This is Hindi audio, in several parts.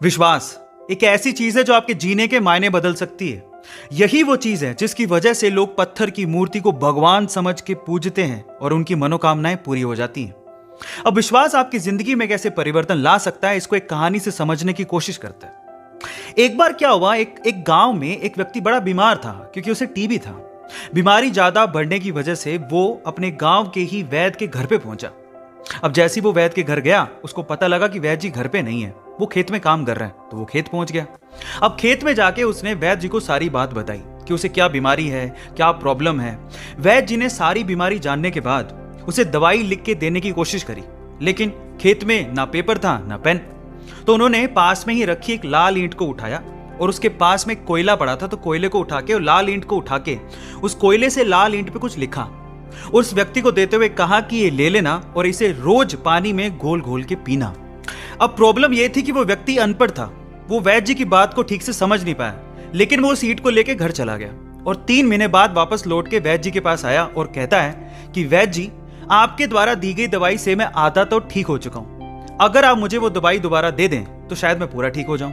विश्वास एक ऐसी चीज है जो आपके जीने के मायने बदल सकती है। यही वो चीज है जिसकी वजह से लोग पत्थर की मूर्ति को भगवान समझ के पूजते हैं और उनकी मनोकामनाएं पूरी हो जाती हैं। अब विश्वास आपकी जिंदगी में कैसे परिवर्तन ला सकता है, इसको एक कहानी से समझने की कोशिश करते हैं। एक बार क्या हुआ, एक गांव में एक व्यक्ति बड़ा बीमार था क्योंकि उसे टीबी था। बीमारी ज्यादा बढ़ने की वजह से वो अपने गांव के ही वैद्य के घर पे पहुंचा। अब जैसे ही वो वैद्य के घर गया, उसको पता लगा कि वैद्य जी घर पे नहीं है, वो खेत में काम कर रहे हैं। तो वो खेत पहुंच गया। अब खेत में जाके उसने वैद्य जी को सारी बात बताई कि उसे क्या बीमारी है, क्या प्रॉब्लम है। वैद्य जी ने सारी बीमारी जानने के बाद उसे दवाई लिख के देने की कोशिश करी, लेकिन खेत में ना पेपर था ना पेन। तो उन्होंने पास में ही रखी एक लाल ईंट को उठाया और उसके पास में कोयला पड़ा था, तो कोयले को उठा के और लाल ईंट को उठा के उस कोयले से लाल ईंट पे कुछ लिखा। उस व्यक्ति को देते हुए कहा कि ये ले लेना और इसे रोज पानी में घोल घोल के पीना। अब प्रॉब्लम यह थी कि वो व्यक्ति अनपढ़ था, वो वैद्य जी की बात को ठीक से समझ नहीं पाया, लेकिन वो उस ईंट को लेके घर चला गया और 3 महीने बाद वापस लौट के वैद्य जी के पास आया और कहता है कि वैद्य जी, आपके द्वारा दी गई दवाई से मैं आधा तो ठीक हो चुका हूं। अगर आप मुझे वो दवाई दोबारा दे दें तो शायद मैं पूरा ठीक हो जाऊं।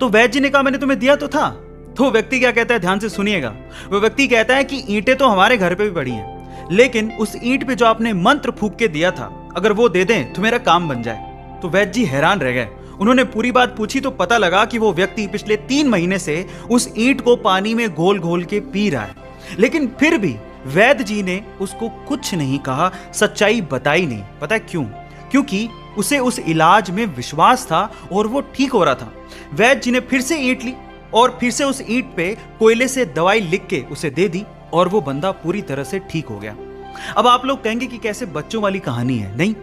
तो वैद्य जी ने कहा, मैंने तुम्हें दिया तो था। तो व्यक्ति क्या कहता है, ध्यान से सुनिएगा। वो व्यक्ति कहता है कि ईंटें तो हमारे घर पे भी पड़ी हैं, लेकिन उस ईंट पे जो आपने मंत्र फूंक के दिया था, अगर वो दे दें तो मेरा काम बन जाए। तो वैद्य जी हैरान रह गए। उन्होंने पूरी बात पूछी तो पता लगा कि वो व्यक्ति पिछले 3 महीने से उस ईंट को पानी में घोल घोल के पी रहा है, लेकिन फिर भी वैद्य जी ने उसको कुछ नहीं कहा, सच्चाई बताई नहीं। पता है क्यों? क्योंकि उसे उस इलाज में विश्वास था और वो ठीक हो रहा था। वैद्य जी ने फिर से ईंट ली और फिर से उस ईंट पे कोयले से दवाई लिख के उसे दे दी और वो बंदा पूरी तरह से ठीक हो गया। अब आप लोग कहेंगे कि कैसे बच्चों वाली कहानी है, नहीं,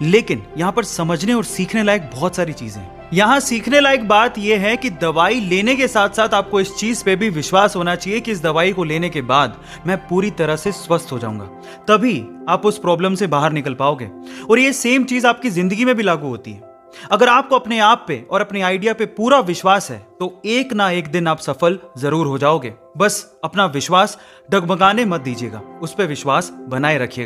लेकिन यहां पर समझने और सीखने लायक बहुत सारी चीजें हैं। यहां सीखने लायक बात यह है कि दवाई लेने के साथ साथ आपको इस चीज पे भी विश्वास होना चाहिए कि इस दवाई को लेने के बाद मैं पूरी तरह से स्वस्थ हो जाऊंगा, तभी आप उस प्रॉब्लम से बाहर निकल पाओगे। और ये सेम चीज आपकी जिंदगी में भी लागू होती है। अगर आपको अपने आप पे और अपने आइडिया पे पूरा विश्वास है तो एक ना एक दिन आप सफल जरूर हो जाओगे। बस अपना विश्वास डगमगाने मत दीजिएगा, उस पर विश्वास बनाए रखिएगा।